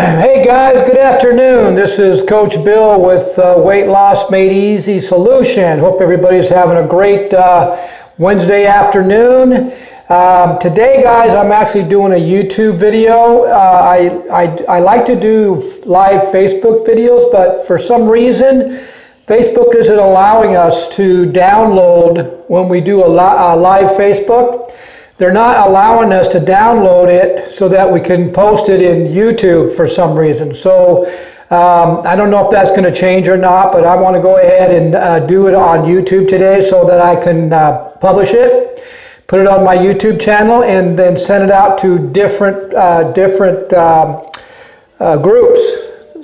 Hey guys, good afternoon. This is Coach Bill with Weight Loss Made Easy Solution. Hope everybody's having a great Wednesday afternoon. Today, guys, I'm actually doing a YouTube video. I like to do live Facebook videos, but for some reason, Facebook isn't allowing us to download when we do a live Facebook. They're not allowing us to download it so that we can post it in YouTube for some reason. So I don't know if that's going to change or not, but I want to go ahead and do it on YouTube today so that I can publish it, put it on my YouTube channel, and then send it out to different groups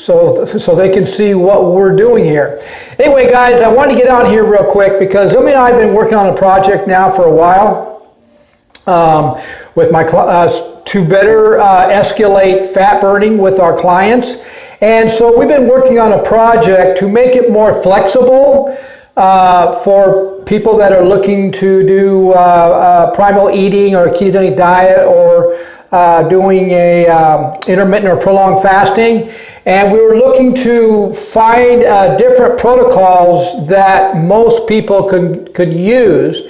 so they can see what we're doing here. Anyway, guys, I want to get on here real quick because Emily and I have been working on a project now for a while. With my to better escalate fat burning with our clients. And so we've been working on a project to make it more flexible for people that are looking to do primal eating or a ketogenic diet or doing a intermittent or prolonged fasting. And we were looking to find different protocols that most people could use.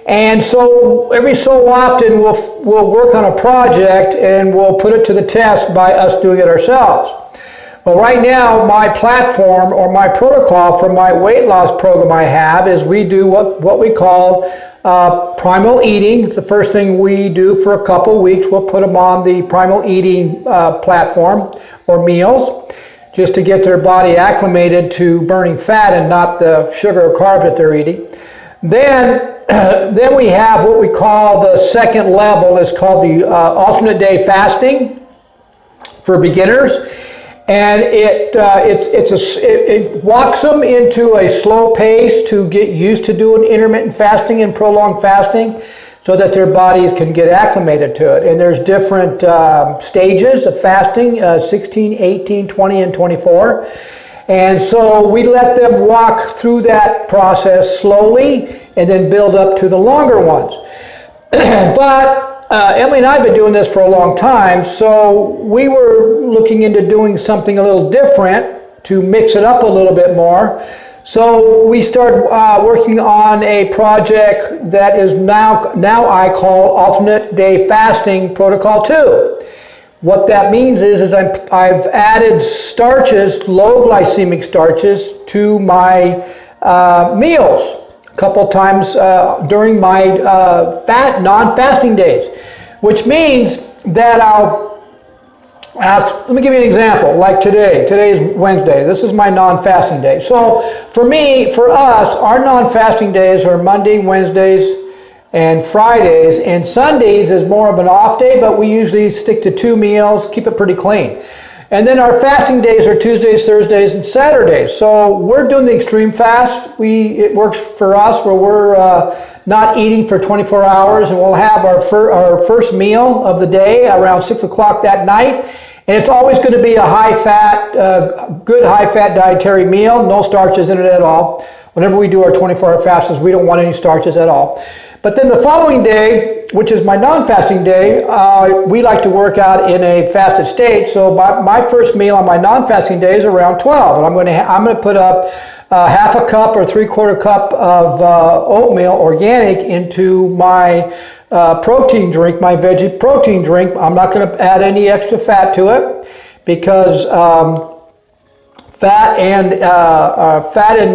And so every so often we'll work on a project and we'll put it to the test by us doing it ourselves. Well, right now my platform or my protocol for my weight loss program I have is we do what we call primal eating. The first thing we do for a couple weeks, we'll put them on the primal eating platform or meals just to get their body acclimated to burning fat and not the sugar or carbs that they're eating. Then we have what we call the second level. It's called the alternate day fasting for beginners, and it walks them into a slow pace to get used to doing intermittent fasting and prolonged fasting, so that their bodies can get acclimated to it. And there's different stages of fasting: 16, 18, 20, and 24. And so we let them walk through that process slowly and then build up to the longer ones. But Emily and I have been doing this for a long time, so we were looking into doing something a little different to mix it up a little bit more. So we started working on a project that is now I call Alternate Day Fasting Protocol 2. What that means is I've added starches, low glycemic starches, to my meals a couple times during my non-fasting days, which means that let me give you an example. Like today is Wednesday. This is my non-fasting day. So for us, our non-fasting days are Monday, Wednesdays, and Fridays, and Sundays is more of an off day, but we usually stick to 2 meals, keep it pretty clean. And then our fasting days are Tuesdays, Thursdays, and Saturdays. So we're doing the extreme fast. It works for us where we're not eating for 24 hours, and we'll have our first meal of the day around 6 o'clock that night. And it's always going to be a high-fat, good high-fat dietary meal, no starches in it at all. Whenever we do our 24-hour fasts, we don't want any starches at all. But then the following day, which is my non-fasting day, we like to work out in a fasted state. So my first meal on my non-fasting day is around 12, and I'm going to put up half a cup or 3/4 cup of oatmeal organic into my protein drink, my veggie protein drink. I'm not going to add any extra fat to it because fat and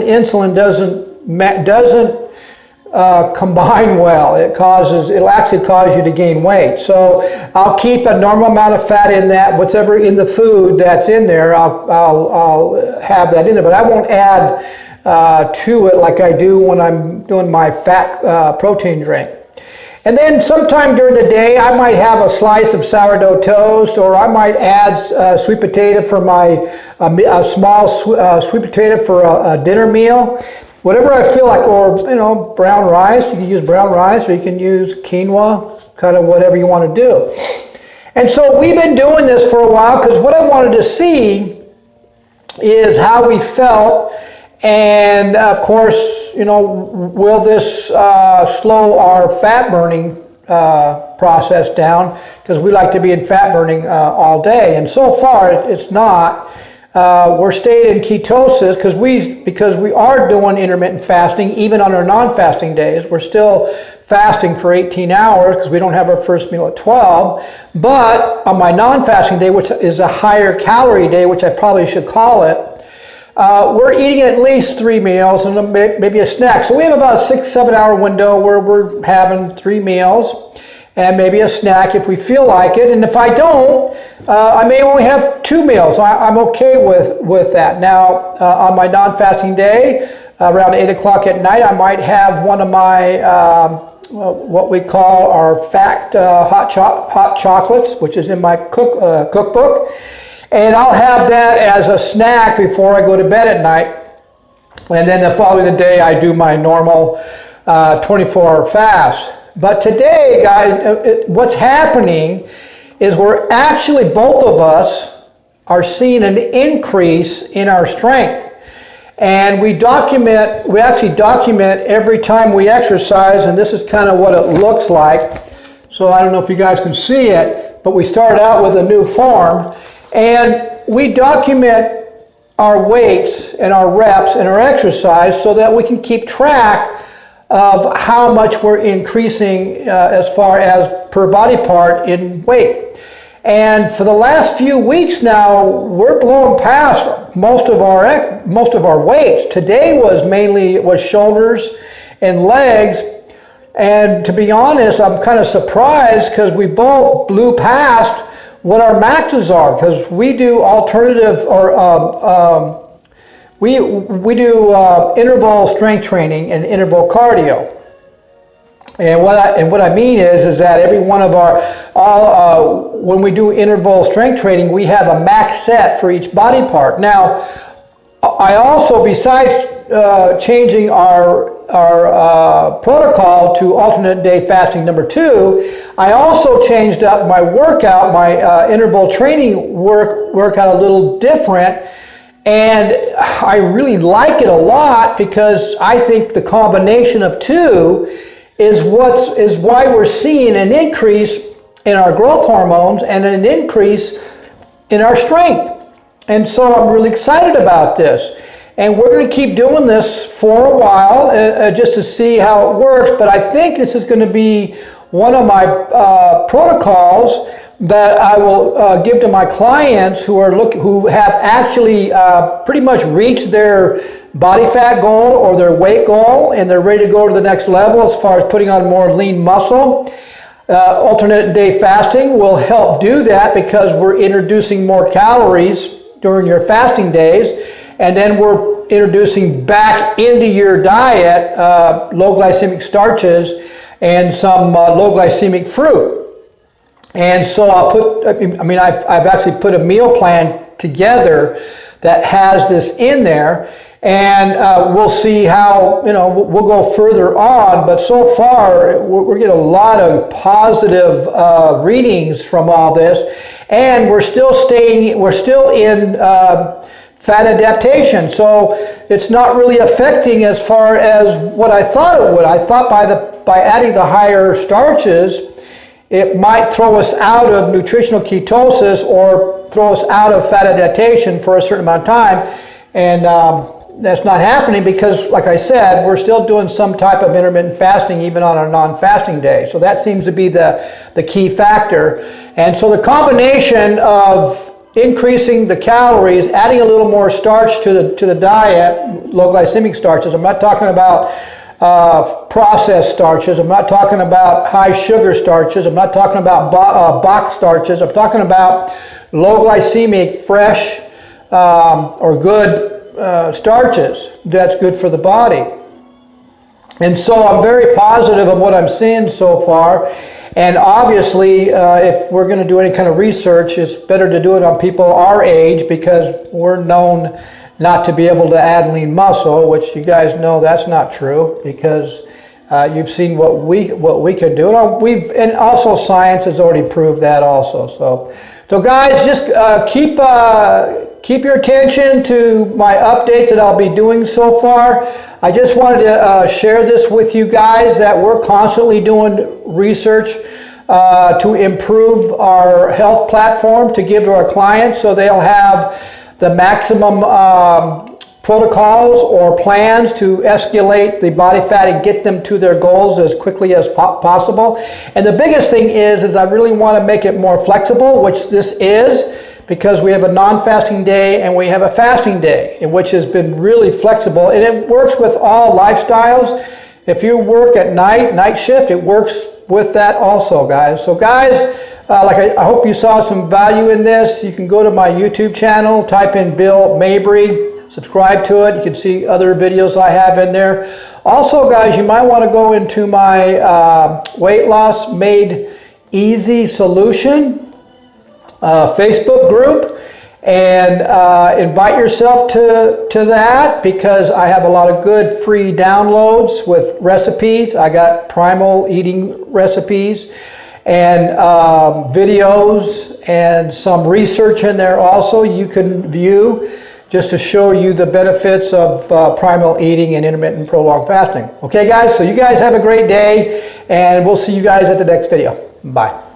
insulin doesn't combine well. It'll actually cause you to gain weight. So I'll keep a normal amount of fat in that. Whatever in the food that's in there, I'll have that in there. But I won't add to it like I do when I'm doing my fat protein drink. And then sometime during the day, I might have a slice of sourdough toast, or I might add sweet potato for a small sweet potato for a dinner meal. Whatever I feel like, or brown rice. You can use brown rice, or you can use quinoa, kind of whatever you want to do. And so we've been doing this for a while because what I wanted to see is how we felt, and of course, will this slow our fat burning process down, because we like to be in fat burning all day. And so far, it's not. We're staying in ketosis because we are doing intermittent fasting, even on our non-fasting days. We're still fasting for 18 hours because we don't have our first meal at 12. But on my non-fasting day, which is a higher calorie day, which I probably should call it, we're eating at least 3 meals and maybe a snack. So we have about a 6-7 hour window where we're having 3 meals and maybe a snack if we feel like it. And if I don't, I may only have 2 meals. I'm okay with that. Now, on my non-fasting day, around 8 o'clock at night, I might have one of my, what we call our fat hot chocolates, which is in my cookbook. And I'll have that as a snack before I go to bed at night. And then the following day, I do my normal 24-hour fast. But today, guys, what's happening is we're actually, both of us are seeing an increase in our strength. And we actually document every time we exercise, and this is kind of what it looks like. So I don't know if you guys can see it, but we start out with a new form, and we document our weights and our reps and our exercise so that we can keep track of how much we're increasing as far as per body part in weight. And for the last few weeks now, we're blowing past most of our weights. Today was shoulders and legs. And to be honest, I'm kind of surprised because we both blew past what our maxes are, because we do alternative or we do interval strength training and interval cardio. And what I mean is that every one of when we do interval strength training, we have a max set for each body part. Now, I also, besides changing our protocol to alternate day fasting number 2, I also changed up my workout, my interval training workout a little different. And I really like it a lot because I think the combination of 2 is why we're seeing an increase in our growth hormones and an increase in our strength. And so I'm really excited about this. And we're going to keep doing this for a while just to see how it works. But I think this is going to be one of my protocols that I will give to my clients who have actually pretty much reached their body fat goal or their weight goal, and they're ready to go to the next level as far as putting on more lean muscle. Alternate day fasting will help do that because we're introducing more calories during your fasting days, and then we're introducing back into your diet low glycemic starches and some low glycemic fruit. And so I've actually put a meal plan together that has this in there, and we'll see how, we'll go further on, but so far we're getting a lot of positive readings from all this, and we're still in fat adaptation, so it's not really affecting as far as what I thought it would. I thought by adding the higher starches, it might throw us out of nutritional ketosis or throw us out of fat adaptation for a certain amount of time. And that's not happening because, like I said, we're still doing some type of intermittent fasting even on our non-fasting day. So that seems to be the key factor. And so the combination of increasing the calories, adding a little more starch to the diet, low glycemic starches. I'm not talking about processed starches. I'm not talking about high sugar starches. I'm not talking about box starches. I'm talking about low glycemic, fresh or good starches. That's good for the body. And so I'm very positive of what I'm seeing so far. And obviously, if we're going to do any kind of research, it's better to do it on people our age because we're known not to be able to add lean muscle, which you guys know that's not true because you've seen what we can do, and also science has already proved that also. So guys, just keep keep your attention to my updates that I'll be doing so far. I just wanted to share this with you guys that we're constantly doing research to improve our health platform to give to our clients so they'll have the maximum protocols or plans to escalate the body fat and get them to their goals as quickly as possible. And the biggest thing is I really want to make it more flexible, which this is, because we have a non-fasting day and we have a fasting day, which has been really flexible, and it works with all lifestyles. If you work at night shift, it works with that also, guys. So guys, I hope you saw some value in this. You can go to my YouTube channel, type in Bill Mabry, subscribe to it. You can see other videos I have in there. Also, guys, you might want to go into my Weight Loss Made Easy Solution Facebook group and invite yourself to that, because I have a lot of good free downloads with recipes. I got primal eating recipes and videos and some research in there also you can view, just to show you the benefits of primal eating and intermittent prolonged fasting. Okay guys, so you guys have a great day, and we'll see you guys at the next video. Bye.